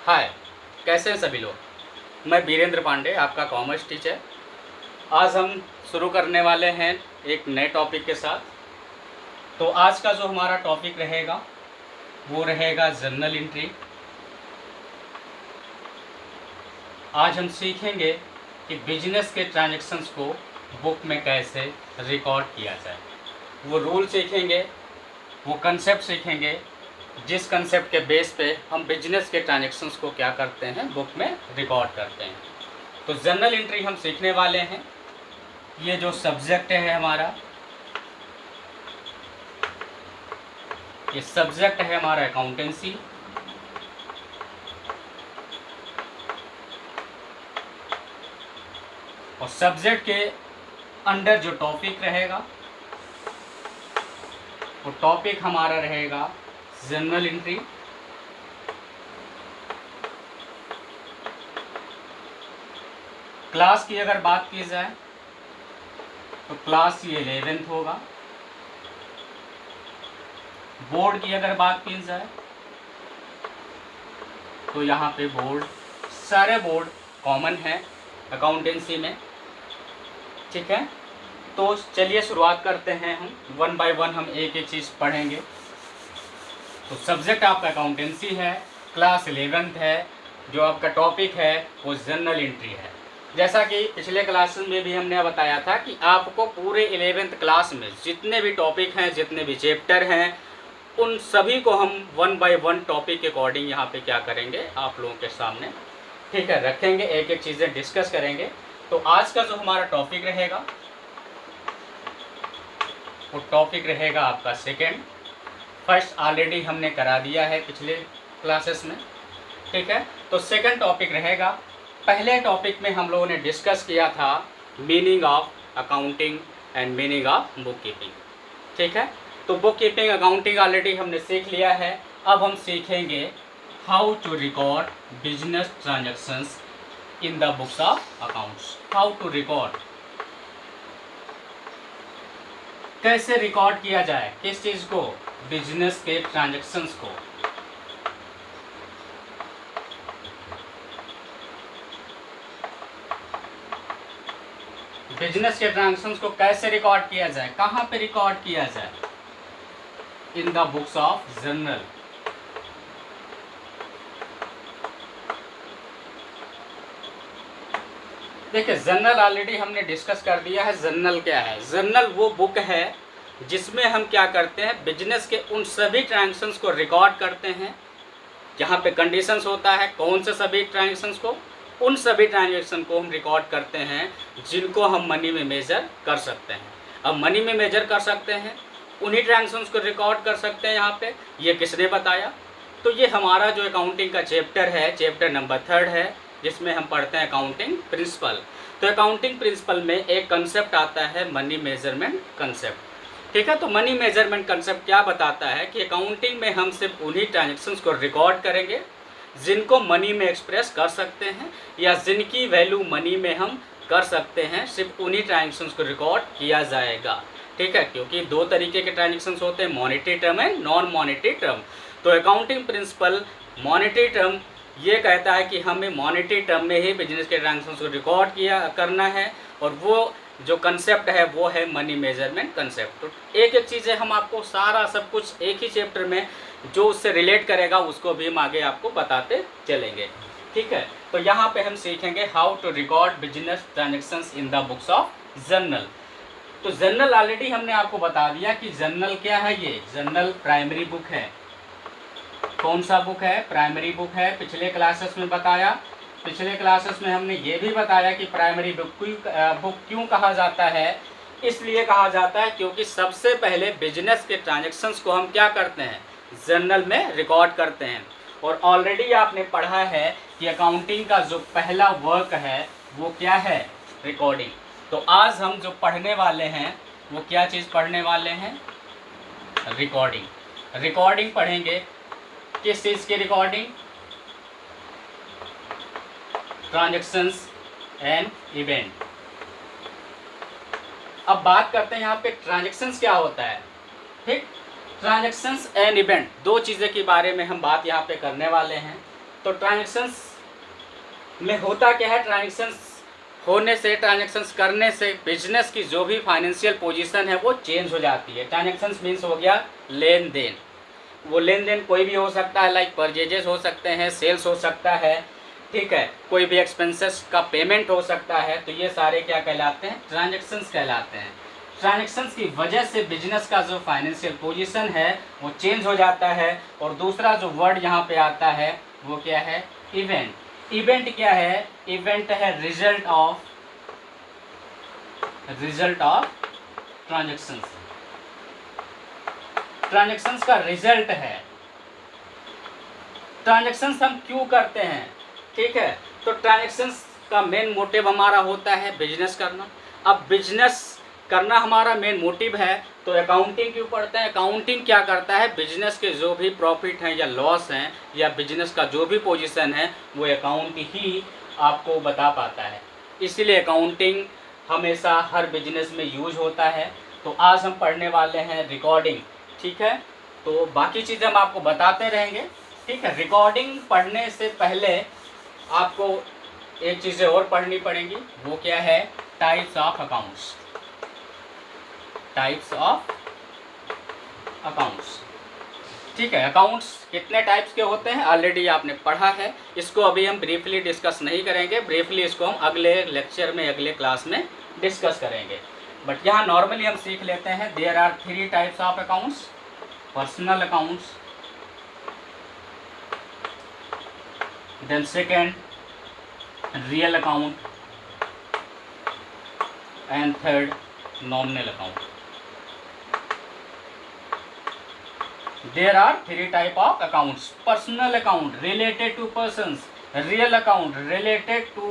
हाय, कैसे हैं सभी लोग। मैं वीरेंद्र पांडे, आपका कॉमर्स टीचर। आज हम शुरू करने वाले हैं एक नए टॉपिक के साथ। तो आज का जो हमारा टॉपिक रहेगा वो रहेगा जर्नल एंट्री। आज हम सीखेंगे कि बिजनेस के ट्रांजैक्शंस को बुक में कैसे रिकॉर्ड किया जाए। वो रूल सीखेंगे, वो कंसेप्ट सीखेंगे जिस कंसेप्ट के बेस पे हम बिजनेस के ट्रांजैक्शंस को क्या करते हैं, बुक में रिकॉर्ड करते हैं। तो जर्नल एंट्री हम सीखने वाले हैं। ये जो सब्जेक्ट है हमारा, ये सब्जेक्ट है हमारा अकाउंटेंसी। और सब्जेक्ट के अंडर जो टॉपिक रहेगा वो टॉपिक हमारा रहेगा जर्नल एंट्री। क्लास की अगर बात की जाए तो क्लास ये 11th होगा। बोर्ड की अगर बात की जाए तो यहाँ पे बोर्ड, सारे बोर्ड कॉमन है अकाउंटेंसी में। ठीक है, तो चलिए शुरुआत करते हैं। हम वन बाय वन हम एक एक चीज़ पढ़ेंगे। तो सब्जेक्ट आपका अकाउंटेंसी है, क्लास 11th है, जो आपका टॉपिक है वो जर्नल एंट्री है। जैसा कि पिछले क्लास में भी हमने बताया था कि आपको पूरे 11th क्लास में जितने भी टॉपिक हैं, जितने भी चैप्टर हैं, उन सभी को हम वन बाय वन टॉपिक के अकॉर्डिंग यहाँ पे क्या करेंगे, आप लोगों के सामने ठीक है रखेंगे, एक एक चीज़ें डिस्कस करेंगे। तो आज का जो हमारा टॉपिक रहेगा वो टॉपिक रहेगा आपका सेकेंड। फर्स्ट ऑलरेडी हमने करा दिया है पिछले क्लासेस में। ठीक है, तो सेकंड टॉपिक रहेगा। पहले टॉपिक में हम लोगों ने डिस्कस किया था meaning of accounting and meaning of book keeping. ठीक है, तो बुक कीपिंग अकाउंटिंग ऑलरेडी हमने सीख लिया है। अब हम सीखेंगे how to record business transactions in the books of accounts. How to record, कैसे रिकॉर्ड किया जाए, किस चीज़ को, बिजनेस के ट्रांजैक्शंस को। बिजनेस के ट्रांजैक्शंस को कैसे रिकॉर्ड किया जाए, कहाँ पे रिकॉर्ड किया जाए, इन द बुक्स ऑफ जर्नल। देखिए, जर्नल ऑलरेडी हमने डिस्कस कर दिया है। जर्नल क्या है? जर्नल वो बुक है जिसमें हम क्या करते हैं, बिजनेस के उन सभी ट्रांजैक्शंस को रिकॉर्ड करते हैं। जहाँ पे कंडीशंस होता है, कौन से सभी ट्रांजैक्शंस को, उन सभी ट्रांजैक्शन को हम रिकॉर्ड करते हैं जिनको हम मनी में मेजर कर सकते हैं। अब मनी में मेजर कर सकते हैं, उन्हीं ट्रांजैक्शंस को रिकॉर्ड कर सकते हैं। यहाँ पे ये किसने बताया? तो ये हमारा जो अकाउंटिंग का चैप्टर है, चैप्टर नंबर 3 है, जिसमें हम पढ़ते हैं अकाउंटिंग प्रिंसिपल। तो अकाउंटिंग प्रिंसिपल में एक कंसेप्ट आता है मनी मेजरमेंट कंसेप्ट। ठीक है, तो मनी मेजरमेंट कंसेप्ट क्या बताता है कि अकाउंटिंग में हम सिर्फ उन्हीं ट्रांजैक्शंस को रिकॉर्ड करेंगे जिनको मनी में एक्सप्रेस कर सकते हैं, या जिनकी वैल्यू मनी में हम कर सकते हैं, सिर्फ उन्हीं ट्रांजैक्शंस को रिकॉर्ड किया जाएगा। ठीक है, क्योंकि दो तरीके के ट्रांजैक्शंस होते हैं, monetary term and non monetary term. तो अकाउंटिंग प्रिंसिपल मॉनेटरी टर्म ये कहता है कि हमें मॉनेटरी टर्म में ही बिजनेस के ट्रांजैक्शंस को रिकॉर्ड करना है, और वो जो कंसेप्ट है वो है मनी मेजरमेंट कंसेप्ट। तो एक एक चीज़ें हम आपको सारा सब कुछ एक ही चैप्टर में जो उससे रिलेट करेगा उसको भी हम आगे आपको बताते चलेंगे। ठीक है, तो यहाँ पे हम सीखेंगे how to record business transactions in the books of journal. तो जर्नल ऑलरेडी हमने आपको बता दिया कि जर्नल क्या है। ये जर्नल प्राइमरी बुक है। कौन सा बुक है? प्राइमरी बुक है। पिछले क्लासेस में बताया, पिछले क्लासेस में हमने ये भी बताया कि प्राइमरी बुक क्यों कहा जाता है। इसलिए कहा जाता है क्योंकि सबसे पहले बिजनेस के ट्रांजैक्शंस को हम क्या करते हैं, जर्नल में रिकॉर्ड करते हैं। और ऑलरेडी आपने पढ़ा है कि अकाउंटिंग का जो पहला वर्क है वो क्या है, रिकॉर्डिंग। तो आज हम जो पढ़ने वाले हैं वो क्या चीज़ पढ़ने वाले हैं, रिकॉर्डिंग। रिकॉर्डिंग पढ़ेंगे, किस चीज़ की रिकॉर्डिंग, ट्रांजैक्शंस एंड इवेंट। अब बात करते हैं यहाँ पे ट्रांजैक्शंस क्या होता है। ठीक, ट्रांजैक्शंस एंड इवेंट, दो चीज़ें के बारे में हम बात यहाँ पे करने वाले हैं। तो ट्रांजैक्शंस में होता क्या है, ट्रांजैक्शंस होने से, ट्रांजैक्शंस करने से बिजनेस की जो भी फाइनेंशियल पोजीशन है वो चेंज हो जाती है। ट्रांजैक्शंस मीन्स हो गया लेन देन, वो लेन देन कोई भी हो सकता है, लाइक परचेजेस हो सकते हैं, सेल्स हो सकता है, ठीक है, कोई भी एक्सपेंसेस का पेमेंट हो सकता है। तो ये सारे क्या कहलाते हैं, ट्रांजैक्शंस कहलाते हैं। ट्रांजैक्शंस की वजह से बिजनेस का जो फाइनेंशियल पोजीशन है वो चेंज हो जाता है। और दूसरा जो वर्ड यहाँ पे आता है वो क्या है, इवेंट। इवेंट क्या है, इवेंट है रिजल्ट ऑफ ट्रांजैक्शंस। ट्रांजैक्शंस का रिजल्ट है। ट्रांजैक्शंस हम क्यों करते हैं, ठीक है, तो ट्रांजैक्शंस का मेन मोटिव हमारा होता है बिजनेस करना। अब बिजनेस करना हमारा मेन मोटिव है तो अकाउंटिंग क्यों पढ़ते हैं। अकाउंटिंग क्या करता है, बिजनेस के जो भी प्रॉफिट हैं या लॉस हैं या बिजनेस का जो भी पोजीशन है वो अकाउंट ही आपको बता पाता है। इसीलिए अकाउंटिंग हमेशा हर बिजनेस में यूज होता है। तो आज हम पढ़ने वाले हैं रिकॉर्डिंग, ठीक है, तो बाकी चीज़ें हम आपको बताते रहेंगे, ठीक है। रिकॉर्डिंग पढ़ने से पहले आपको एक चीज़ें और पढ़नी पड़ेंगी, वो क्या है, types of accounts. Types of accounts, ठीक है। अकाउंट्स कितने टाइप्स के होते हैं ऑलरेडी आपने पढ़ा है, इसको अभी हम ब्रीफली डिस्कस नहीं करेंगे। ब्रीफली इसको हम अगले लेक्चर में, अगले क्लास में डिस्कस करेंगे। बट यहाँ नॉर्मली हम सीख लेते हैं, there are 3 types of accounts. Personal accounts, then second real account, and third nominal account. There are 3 type of accounts. Personal account related to persons, real account related to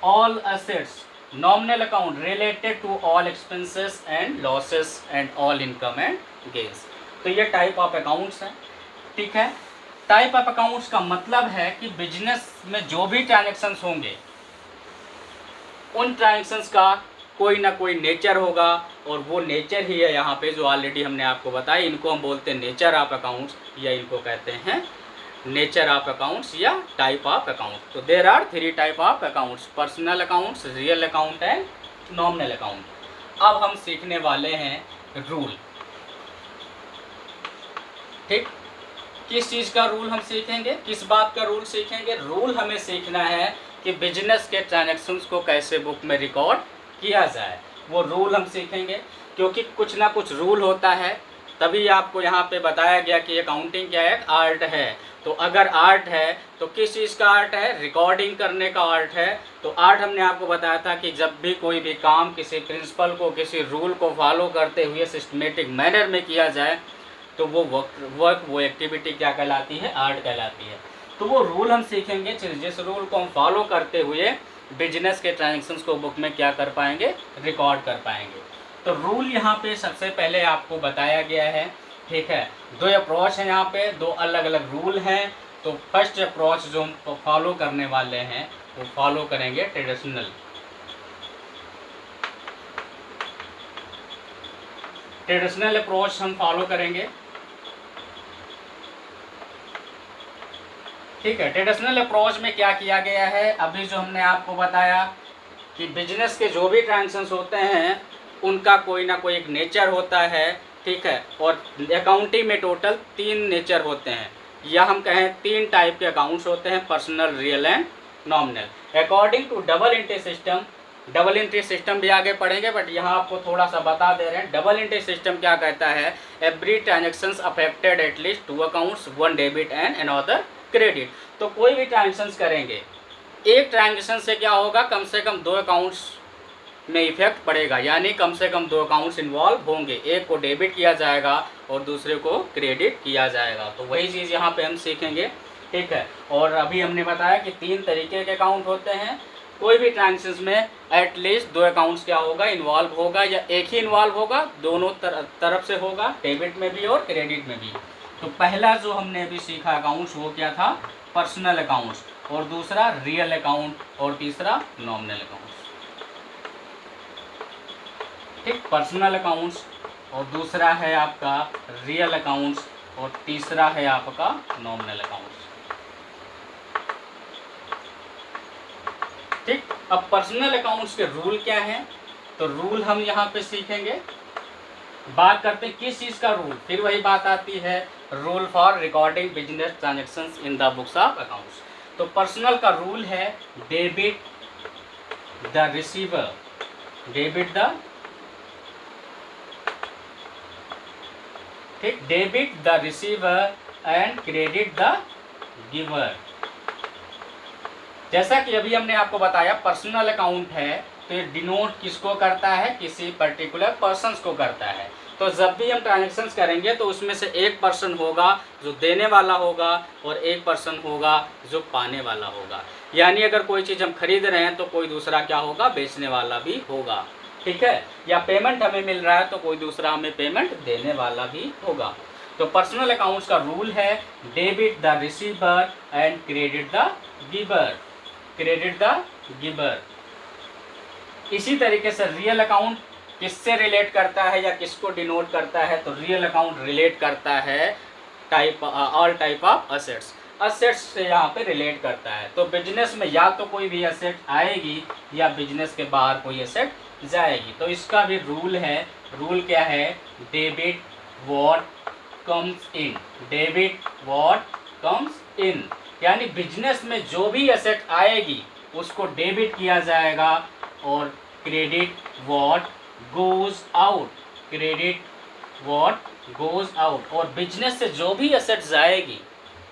all assets, nominal account related to all expenses and losses and all income and gains. तो ये type of accounts हैं, ठीक है। Type of accounts का मतलब है कि business में जो भी ट्रांजैक्शंस होंगे उन ट्रांजैक्शंस का कोई ना कोई नेचर होगा, और वो नेचर ही है यहाँ पे जो ऑलरेडी हमने आपको बताया। इनको हम बोलते हैं नेचर ऑफ अकाउंट्स, या इनको कहते हैं नेचर ऑफ अकाउंट्स या टाइप ऑफ अकाउंट। तो there are 3 type of accounts, personal accounts, real account and nominal account. अब हम सीखने वाले हैं रूल, ठीक। किस चीज़ का रूल हम सीखेंगे, किस बात का रूल सीखेंगे, रूल हमें सीखना है कि बिजनेस के ट्रांजैक्शंस को कैसे बुक में रिकॉर्ड किया जाए, वो रूल हम सीखेंगे। क्योंकि कुछ ना कुछ रूल होता है, तभी आपको यहाँ पे बताया गया कि अकाउंटिंग क्या है, आर्ट है। तो अगर आर्ट है तो किस चीज़ का आर्ट है, रिकॉर्डिंग करने का आर्ट है। तो आर्ट हमने आपको बताया था कि जब भी कोई भी काम किसी प्रिंसिपल को, किसी रूल को फॉलो करते हुए सिस्टमेटिक मैनर में किया जाए तो वो वर्क वो एक्टिविटी क्या कहलाती है, आर्ट कहलाती है। तो वो रूल हम सीखेंगे जिस रूल को हम फॉलो करते हुए बिजनेस के ट्रांजैक्शंस को बुक में क्या कर पाएंगे, रिकॉर्ड कर पाएंगे। तो रूल यहाँ पे सबसे पहले आपको बताया गया है, ठीक है। 2 अप्रोच हैं यहाँ पे, 2 अलग अलग रूल हैं। तो फर्स्ट अप्रोच जो हम फॉलो करने वाले हैं वो फॉलो करेंगे ट्रेडिशनल अप्रोच हम फॉलो करेंगे, ठीक है। ट्रेडिशनल अप्रोच में क्या किया गया है, अभी जो हमने आपको बताया कि बिजनेस के जो भी ट्रांजैक्शंस होते हैं उनका कोई ना कोई एक नेचर होता है, ठीक है। और अकाउंटिंग में टोटल 3 नेचर होते हैं, या हम कहें 3 टाइप के अकाउंट्स होते हैं, personal, real and nominal. According to double entry system, double entry system भी आगे पढ़ेंगे, बट यहाँ आपको थोड़ा सा बता दे रहे हैं। डबल एंट्री सिस्टम क्या कहता है, every transactions affected at least 2 accounts, 1 debit and another credit. तो कोई भी ट्रांजेक्शन्स करेंगे, एक ट्रांजेक्शन से क्या होगा, कम से कम 2 अकाउंट्स में इफेक्ट पड़ेगा, यानी कम से कम 2 अकाउंट्स इन्वॉल्व होंगे। एक को डेबिट किया जाएगा और दूसरे को क्रेडिट किया जाएगा। तो वही चीज़ यहाँ पे हम सीखेंगे, ठीक है। और अभी हमने बताया कि 3 तरीके के अकाउंट होते हैं। कोई भी ट्रांजेक्शन में एटलीस्ट 2 अकाउंट्स क्या होगा, इन्वॉल्व होगा, या एक ही इन्वॉल्व होगा, दोनों तरफ से होगा, डेबिट में भी और क्रेडिट में भी। तो पहला जो हमने अभी सीखा अकाउंट्स वो क्या था, पर्सनल अकाउंट्स, और दूसरा रियल अकाउंट, और तीसरा नॉमिनल अकाउंट्स, ठीक। पर्सनल अकाउंट्स और दूसरा है आपका रियल अकाउंट्स और तीसरा है आपका नॉमिनल अकाउंट्स। ठीक। अब पर्सनल अकाउंट्स के रूल क्या हैं, तो रूल हम यहाँ पे सीखेंगे। बात करते हैं किस चीज़ का रूल, फिर वही बात आती है, rule for recording business transactions in the books of accounts. तो पर्सनल का रूल है debit the receiver, debit the, ठीक, debit the receiver and credit the giver. जैसा कि अभी हमने आपको बताया पर्सनल अकाउंट है तो ये डिनोट किसको करता है, किसी पर्टिकुलर पर्सन्स को करता है। तो जब भी हम ट्रांजेक्शन्स करेंगे तो उसमें से एक पर्सन होगा जो देने वाला होगा और एक पर्सन होगा जो पाने वाला होगा। यानी अगर कोई चीज़ हम खरीद रहे हैं तो कोई दूसरा क्या होगा, बेचने वाला भी होगा, ठीक है। या पेमेंट हमें मिल रहा है तो कोई दूसरा हमें पेमेंट देने वाला भी होगा। तो पर्सनल अकाउंट्स का रूल है debit the receiver and credit the giver, credit the giver. इसी तरीके से रियल अकाउंट किससे रिलेट करता है या किसको डिनोट करता है, तो रियल अकाउंट रिलेट करता है type, all type of assets, assets से यहाँ पे रिलेट करता है। तो बिजनेस में या तो कोई भी असेट आएगी या बिजनेस के बाहर कोई असेट जाएगी। तो इसका भी रूल है, रूल क्या है, debit what comes in, debit what comes in. यानी बिजनेस में जो भी एसेट आएगी उसको डेबिट किया जाएगा और credit what goes out, credit what goes out. और बिजनेस से जो भी एसेट जाएगी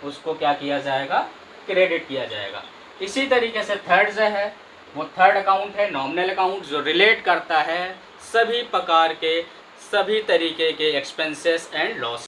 उसको क्या किया जाएगा, क्रेडिट किया जाएगा। इसी तरीके से थर्ड जो है वो थर्ड अकाउंट है नॉमिनल अकाउंट, जो रिलेट करता है सभी प्रकार के, सभी तरीके के एक्सपेंसेस एंड लॉस